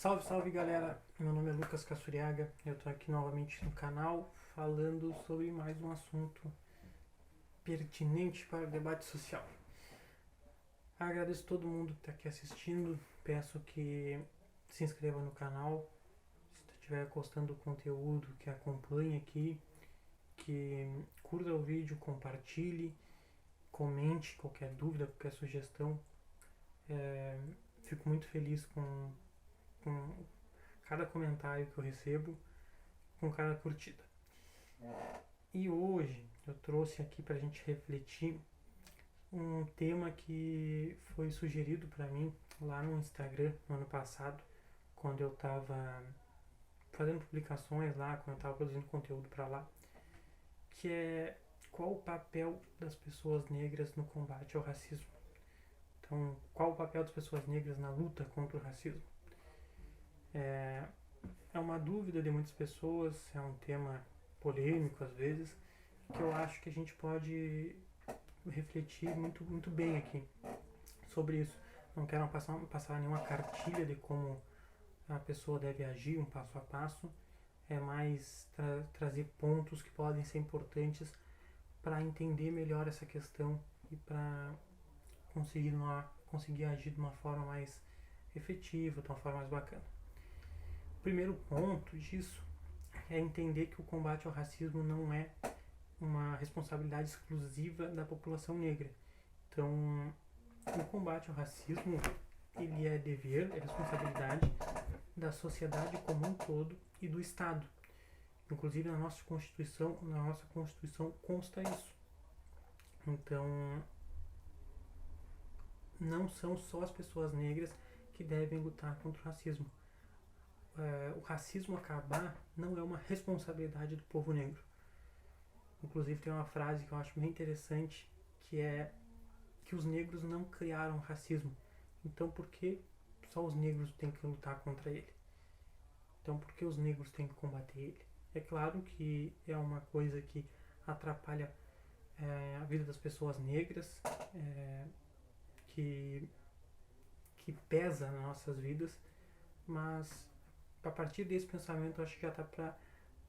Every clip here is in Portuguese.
Salve, salve galera! Meu nome é Lucas Cassuriaga, eu tô aqui novamente no canal falando sobre mais um assunto pertinente para o debate social. Agradeço todo mundo que está aqui assistindo, peço que se inscreva no canal, se estiver gostando do conteúdo, que acompanhe aqui, que curta o vídeo, compartilhe, comente qualquer dúvida, qualquer sugestão. Fico muito feliz com cada comentário que eu recebo, com cada curtida. E hoje eu trouxe aqui para a gente refletir um tema que foi sugerido para mim lá no Instagram no ano passado, quando eu estava fazendo publicações lá, quando eu estava produzindo conteúdo para lá, que é qual o papel das pessoas negras no combate ao racismo. Então, qual o papel das pessoas negras na luta contra o racismo? É uma dúvida de muitas pessoas, é um tema polêmico às vezes, que eu acho que a gente pode refletir muito bem aqui sobre isso. Não quero passar nenhuma cartilha de como a pessoa deve agir, um passo a passo. É mais trazer pontos que podem ser importantes para entender melhor essa questão e para conseguir agir de uma forma mais efetiva, de uma forma mais bacana. O primeiro ponto disso é entender que o combate ao racismo não é uma responsabilidade exclusiva da população negra. Então, o combate ao racismo, ele é dever, é responsabilidade da sociedade como um todo e do Estado. Inclusive na nossa Constituição consta isso. Então, não são só as pessoas negras que devem lutar contra o racismo. O racismo acabar não é uma responsabilidade do povo negro. Inclusive tem uma frase que eu acho bem interessante, que é que os negros não criaram racismo. Então por que só os negros têm que lutar contra ele? Então por que os negros têm que combater ele? É claro que é uma coisa que atrapalha a vida das pessoas negras, que pesa nas nossas vidas, mas a partir desse pensamento acho que já está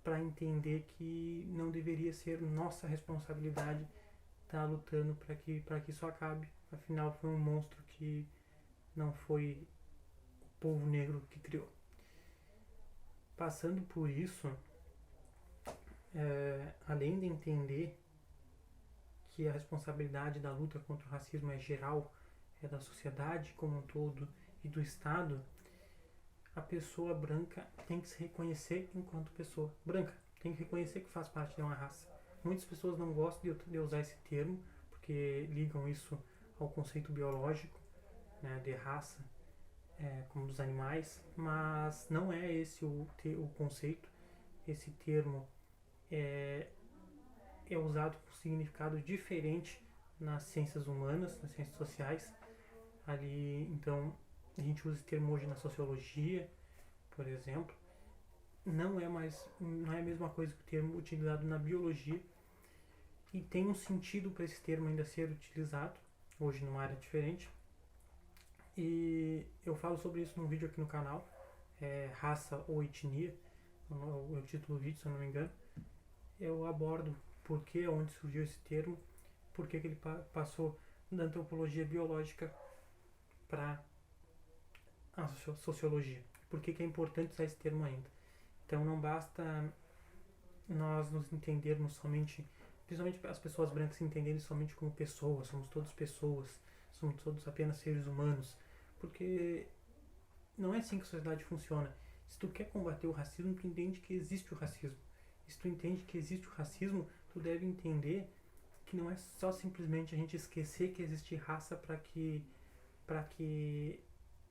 para entender que não deveria ser nossa responsabilidade estar lutando para que isso acabe. Afinal, foi um monstro que não foi o povo negro que criou. Passando por isso, além de entender que a responsabilidade da luta contra o racismo é geral, é da sociedade como um todo e do Estado, a pessoa branca tem que se reconhecer enquanto pessoa branca. Tem que reconhecer que faz parte de uma raça. Muitas pessoas não gostam de usar esse termo, porque ligam isso ao conceito biológico, né, de raça, como dos animais, mas não é esse o conceito. Esse termo é usado com significado diferente nas ciências humanas, nas ciências sociais. Ali, então, a gente usa esse termo hoje na sociologia, por exemplo. Não é a mesma coisa que o termo utilizado na biologia, e tem um sentido para esse termo ainda ser utilizado hoje numa área diferente. E eu falo sobre isso num vídeo aqui no canal, raça ou etnia, é o título do vídeo, se eu não me engano. Eu abordo por que, onde surgiu esse termo, por que ele passou da antropologia biológica para a sociologia, por que é importante usar esse termo ainda. Então não basta nós nos entendermos somente, principalmente as pessoas brancas se entenderem somente como pessoas, somos todos pessoas, somos todos apenas seres humanos, porque não é assim que a sociedade funciona. Se tu quer combater o racismo, tu entende que existe o racismo. E se tu entende que existe o racismo, tu deve entender que não é só simplesmente a gente esquecer que existe raça para que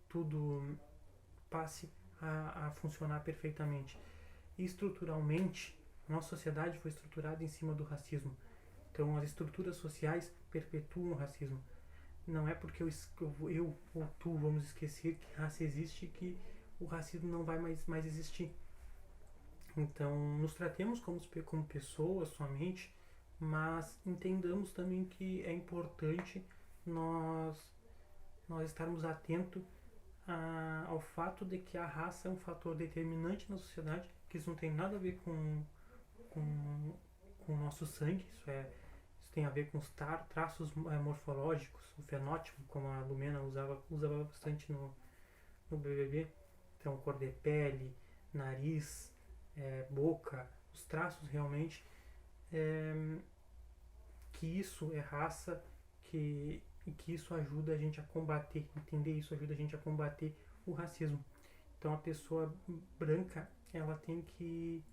tudo passe a funcionar perfeitamente. E estruturalmente, a nossa sociedade foi estruturada em cima do racismo. Então as estruturas sociais perpetuam o racismo. Não é porque eu ou tu vamos esquecer que raça existe que o racismo não vai mais existir. Então nos tratemos como pessoas somente, mas entendamos também que é importante nós estarmos atentos ao fato de que a raça é um fator determinante na sociedade, que isso não tem nada a ver com, com o nosso sangue, isso tem a ver com os traços morfológicos, o fenótipo, como a Lumena usava bastante no BBB. Então, cor de pele, nariz, boca, os traços realmente, que isso é raça, que isso ajuda a gente a combater, entender isso ajuda a gente a combater o racismo. Então, a pessoa branca, ela tem que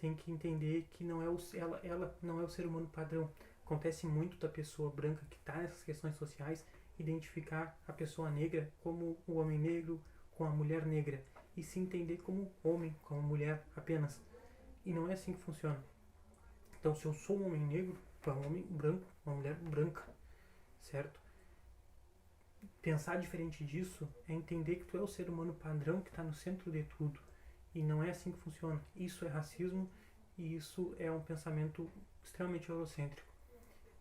entender que ela não é o ser humano padrão. Acontece muito da pessoa branca que está nessas questões sociais identificar a pessoa negra como o homem negro, com a mulher negra, e se entender como homem, como mulher apenas. E não é assim que funciona. Então, se eu sou um homem negro, tu é um homem branco, uma mulher branca, certo? Pensar diferente disso é entender que tu é o ser humano padrão que está no centro de tudo. E não é assim que funciona. Isso é racismo e isso é um pensamento extremamente eurocêntrico.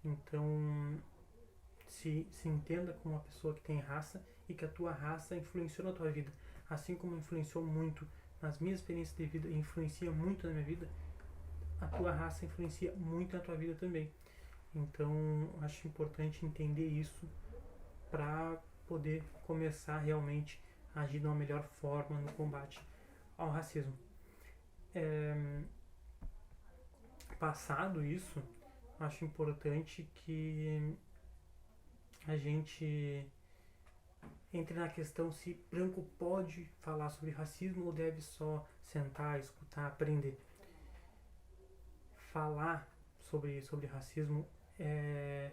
Então, se entenda como uma pessoa que tem raça e que a tua raça influenciou na tua vida. Assim como influenciou muito nas minhas experiências de vida e influencia muito na minha vida, a tua raça influencia muito na tua vida também. Então, acho importante entender isso para poder começar realmente a agir de uma melhor forma no combate ao racismo. Passado isso, acho importante que a gente entre na questão se branco pode falar sobre racismo ou deve só sentar, escutar, aprender. Falar sobre racismo é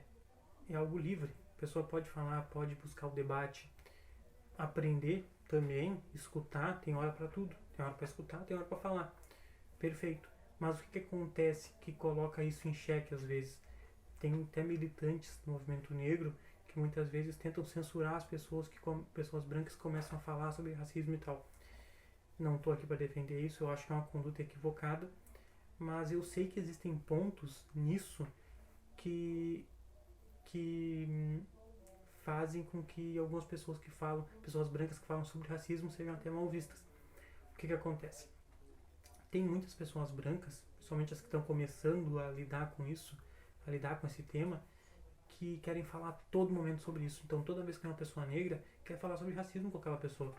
algo livre. A pessoa pode falar, pode buscar o debate, aprender também, escutar, tem hora para tudo. Tem hora para escutar, tem hora para falar. Perfeito. Mas o que acontece que coloca isso em xeque às vezes? Tem até militantes do movimento negro que muitas vezes tentam censurar as pessoas pessoas brancas começam a falar sobre racismo e tal. Não estou aqui para defender isso, eu acho que é uma conduta equivocada, mas eu sei que existem pontos nisso que fazem com que algumas pessoas pessoas brancas que falam sobre racismo sejam até mal vistas. O que acontece? Tem muitas pessoas brancas, principalmente as que estão começando a lidar com isso, a lidar com esse tema, que querem falar a todo momento sobre isso. Então, toda vez que uma pessoa negra quer falar sobre racismo com aquela pessoa,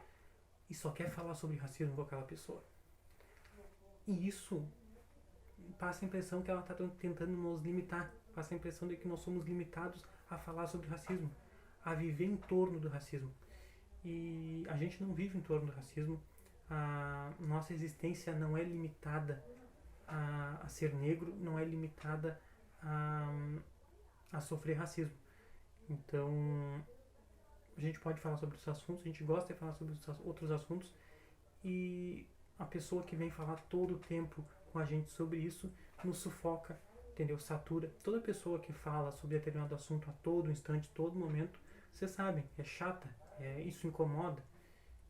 e só quer falar sobre racismo com aquela pessoa. E isso passa a impressão que ela está tentando nos limitar, passa a impressão de que nós somos limitados a falar sobre racismo, a viver em torno do racismo. E a gente não vive em torno do racismo, a nossa existência não é limitada a ser negro, não é limitada a sofrer racismo. Então, a gente pode falar sobre os assuntos, a gente gosta de falar sobre outros assuntos, e a pessoa que vem falar todo o tempo com a gente sobre isso nos sufoca, entendeu? Satura. Toda pessoa que fala sobre determinado assunto a todo instante, todo momento, vocês sabem, é chata, isso incomoda.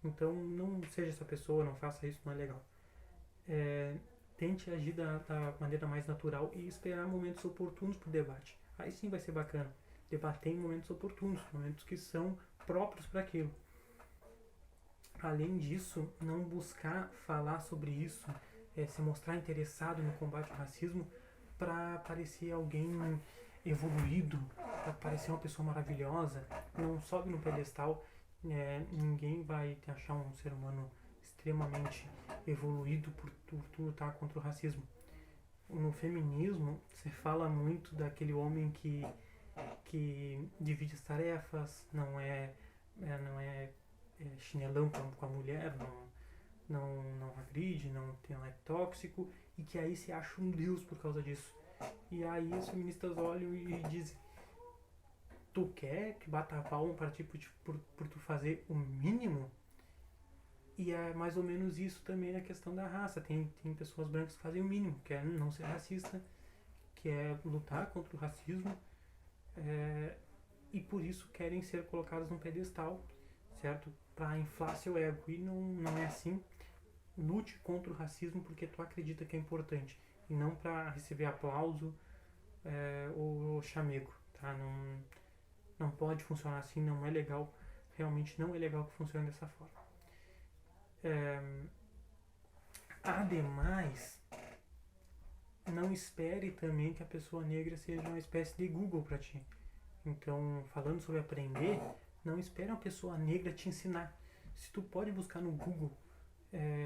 Então, não seja essa pessoa, não faça isso, não é legal. Tente agir da maneira mais natural e esperar momentos oportunos para o debate. Aí sim vai ser bacana. Debater em momentos oportunos, momentos que são próprios para aquilo. Além disso, não buscar falar sobre isso, se mostrar interessado no combate ao racismo para parecer alguém evoluído, para parecer uma pessoa maravilhosa. Não sobe no pedestal, ninguém vai te achar um ser humano extremamente evoluído por tu lutar contra o racismo. No feminismo, se fala muito daquele homem que divide as tarefas, não é chinelão com a mulher, não agride, não é tóxico, e que aí se acha um deus por causa disso. E aí as feministas olham e dizem: tu quer que bata a palma para ti por tu fazer o mínimo? E é mais ou menos isso também na questão da raça. Tem pessoas brancas que fazem o mínimo, que é não ser racista, que é lutar contra o racismo, e por isso querem ser colocadas num pedestal, certo? Para inflar seu ego. E não é assim. Lute contra o racismo porque tu acredita que é importante, e não para receber aplauso ou chamego, tá? Não pode funcionar assim, não é legal. realmente não é legal que funcione dessa forma. Ademais, não espere também que a pessoa negra seja uma espécie de Google para ti. Então, falando sobre aprender, não espere uma pessoa negra te ensinar. Se tu pode buscar no Google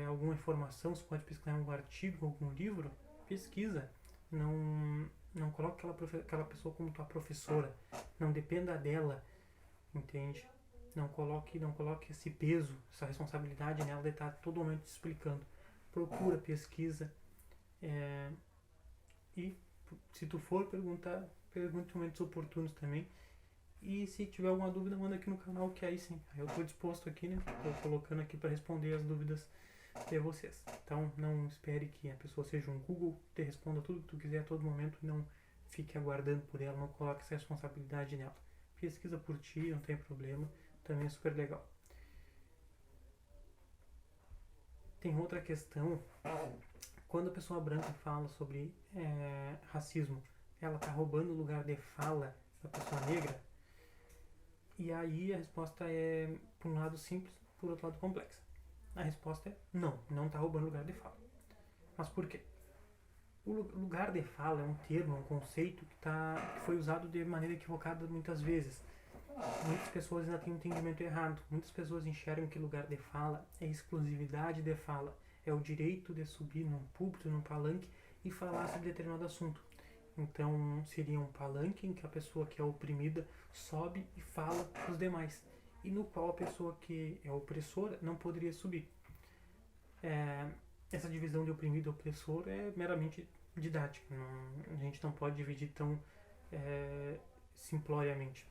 alguma informação, se pode pesquisar um artigo, algum livro, pesquisa. Não coloque aquela pessoa como tua professora. Não dependa dela, entende? Não coloque esse peso, essa responsabilidade nela de estar todo momento te explicando. Procura, pesquisa. E se tu for perguntar, pergunte em momentos oportunos também. E se tiver alguma dúvida, manda aqui no canal, que aí sim, eu estou disposto aqui, né? Estou colocando aqui para responder as dúvidas de vocês. Então não espere que a pessoa seja um Google, te responda tudo que tu quiser a todo momento e não fique aguardando por ela, não coloque essa responsabilidade nela. Pesquisa por ti, não tem problema, também é super legal. Tem outra questão, quando a pessoa branca fala sobre racismo, ela está roubando o lugar de fala da pessoa negra? E aí a resposta é, por um lado, simples, por outro lado, complexa. A resposta é não está roubando lugar de fala. Mas por quê? O lugar de fala é um termo, um conceito que foi usado de maneira equivocada muitas vezes. Muitas pessoas ainda têm um entendimento errado. Muitas pessoas enxergam que lugar de fala é exclusividade de fala. É o direito de subir num púlpito, num palanque e falar sobre determinado assunto. Então seria um palanque em que a pessoa que é oprimida sobe e fala para os demais, e no qual a pessoa que é opressora não poderia subir. Essa divisão de oprimido e opressor é meramente didática, a gente não pode dividir tão simploriamente.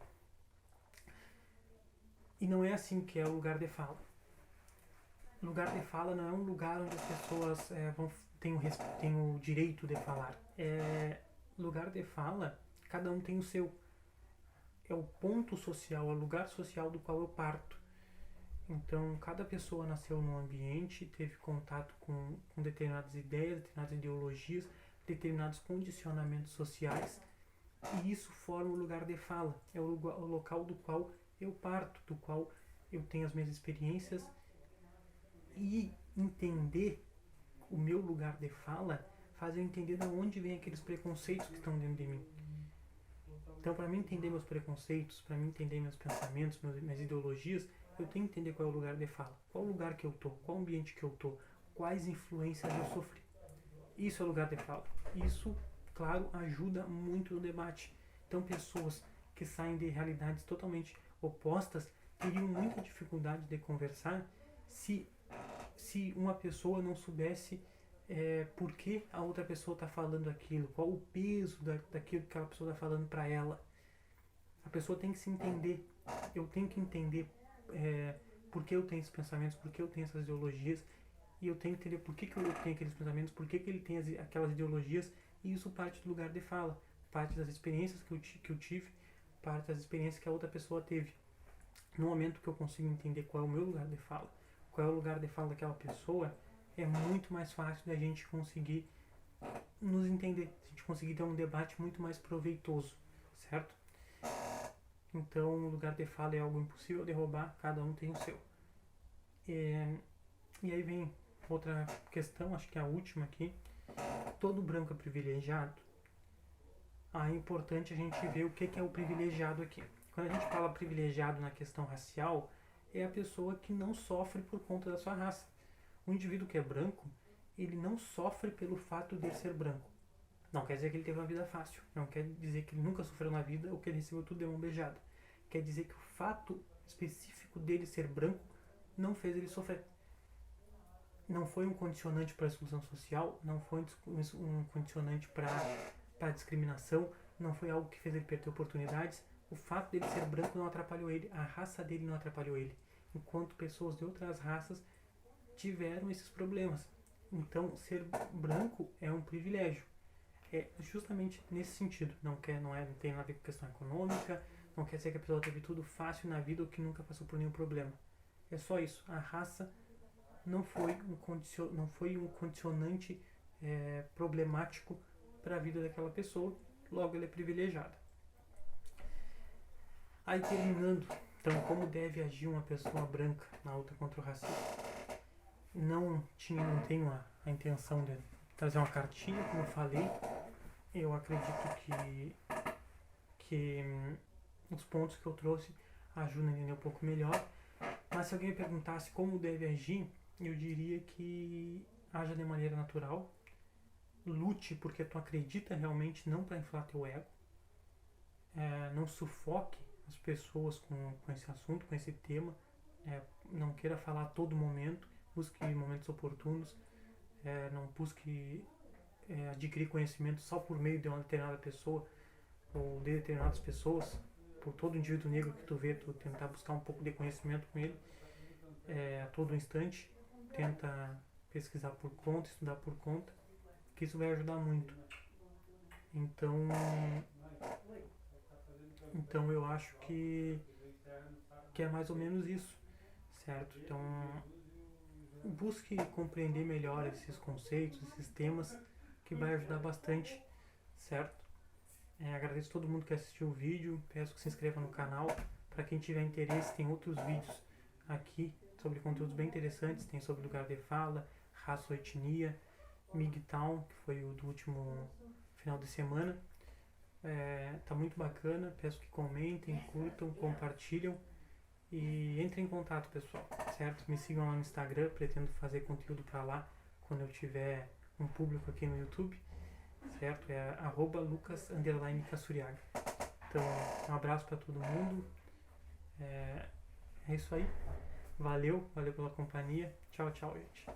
E não é assim que é o lugar de fala. O lugar de fala não é um lugar onde as pessoas têm o direito de falar. Lugar de fala, cada um tem o seu. É o ponto social, é o lugar social do qual eu parto. Então, cada pessoa nasceu num ambiente, teve contato com determinadas ideias, determinadas ideologias, determinados condicionamentos sociais, e isso forma o lugar de fala. É o local do qual eu parto, do qual eu tenho as minhas experiências, e entender o meu lugar de fala faz eu entender de onde vem aqueles preconceitos que estão dentro de mim. Então, para mim entender meus preconceitos, para mim entender meus pensamentos, minhas ideologias, eu tenho que entender qual é o lugar de fala, qual o lugar que eu tô, qual o ambiente que eu tô, quais influências eu sofri. Isso é o lugar de fala. Isso, claro, ajuda muito no debate. Então, pessoas que saem de realidades totalmente opostas teriam muita dificuldade de conversar se uma pessoa não soubesse por que a outra pessoa está falando aquilo, qual o peso daquilo que aquela pessoa está falando para ela. A pessoa tem que se entender. Eu tenho que entender por que eu tenho esses pensamentos, por que eu tenho essas ideologias, e eu tenho que entender por que eu tenho aqueles pensamentos, por que ele tem aquelas ideologias, e isso parte do lugar de fala, parte das experiências que eu tive, parte das experiências que a outra pessoa teve. No momento que eu consigo entender qual é o meu lugar de fala, qual é o lugar de fala daquela pessoa, é muito mais fácil da gente conseguir nos entender, a gente conseguir ter um debate muito mais proveitoso, certo? Então, o lugar de fala é algo impossível de roubar, cada um tem o seu. E aí vem outra questão, acho que é a última aqui. Todo branco é privilegiado? É importante a gente ver o que é o privilegiado aqui. Quando a gente fala privilegiado na questão racial, é a pessoa que não sofre por conta da sua raça. O indivíduo que é branco, ele não sofre pelo fato de ser branco. Não quer dizer que ele teve uma vida fácil. Não quer dizer que ele nunca sofreu na vida ou que ele recebeu tudo de mão beijada. Quer dizer que o fato específico dele ser branco não fez ele sofrer. Não foi um condicionante para a exclusão social, não foi um condicionante para a discriminação, não foi algo que fez ele perder oportunidades. O fato dele ser branco não atrapalhou ele, a raça dele não atrapalhou ele. Enquanto pessoas de outras raças tiveram esses problemas. Então, ser branco é um privilégio. É justamente nesse sentido. Não tem nada a ver com questão econômica, não quer dizer que a pessoa teve tudo fácil na vida ou que nunca passou por nenhum problema. É só isso. A raça não foi um condicionante problemático para a vida daquela pessoa, logo ela é privilegiada. Aí, terminando Então, como deve agir uma pessoa branca na luta contra o racismo? Não tenho a intenção de trazer uma cartilha, como eu falei. Eu acredito que os pontos que eu trouxe ajudam a entender um pouco melhor. Mas se alguém me perguntasse como deve agir, eu diria que haja de maneira natural, lute porque tu acredita realmente, não para inflar teu ego, não sufoque as pessoas com esse assunto, com esse tema, não queira falar a todo momento, busque momentos oportunos, não busque adquirir conhecimento só por meio de uma determinada pessoa ou de determinadas pessoas. Por todo indivíduo negro que tu vê, tu tentar buscar um pouco de conhecimento com ele a todo instante, tenta pesquisar por conta, estudar por conta, que isso vai ajudar muito. Então eu acho que é mais ou menos isso, certo? Então busque compreender melhor esses conceitos, esses temas, que vai ajudar bastante, certo? Agradeço a todo mundo que assistiu o vídeo, peço que se inscreva no canal. Para quem tiver interesse, tem outros vídeos aqui sobre conteúdos bem interessantes, tem sobre lugar de fala, raça ou etnia, MGTOW, que foi o do último final de semana. Tá muito bacana, peço que comentem, curtam, compartilham e entrem em contato, pessoal, certo? Me sigam lá no Instagram, pretendo fazer conteúdo para lá quando eu tiver um público aqui no YouTube, certo? É @lucas_cassuriaga. Então, um abraço para todo mundo. É isso aí. Valeu pela companhia. Tchau, tchau, gente.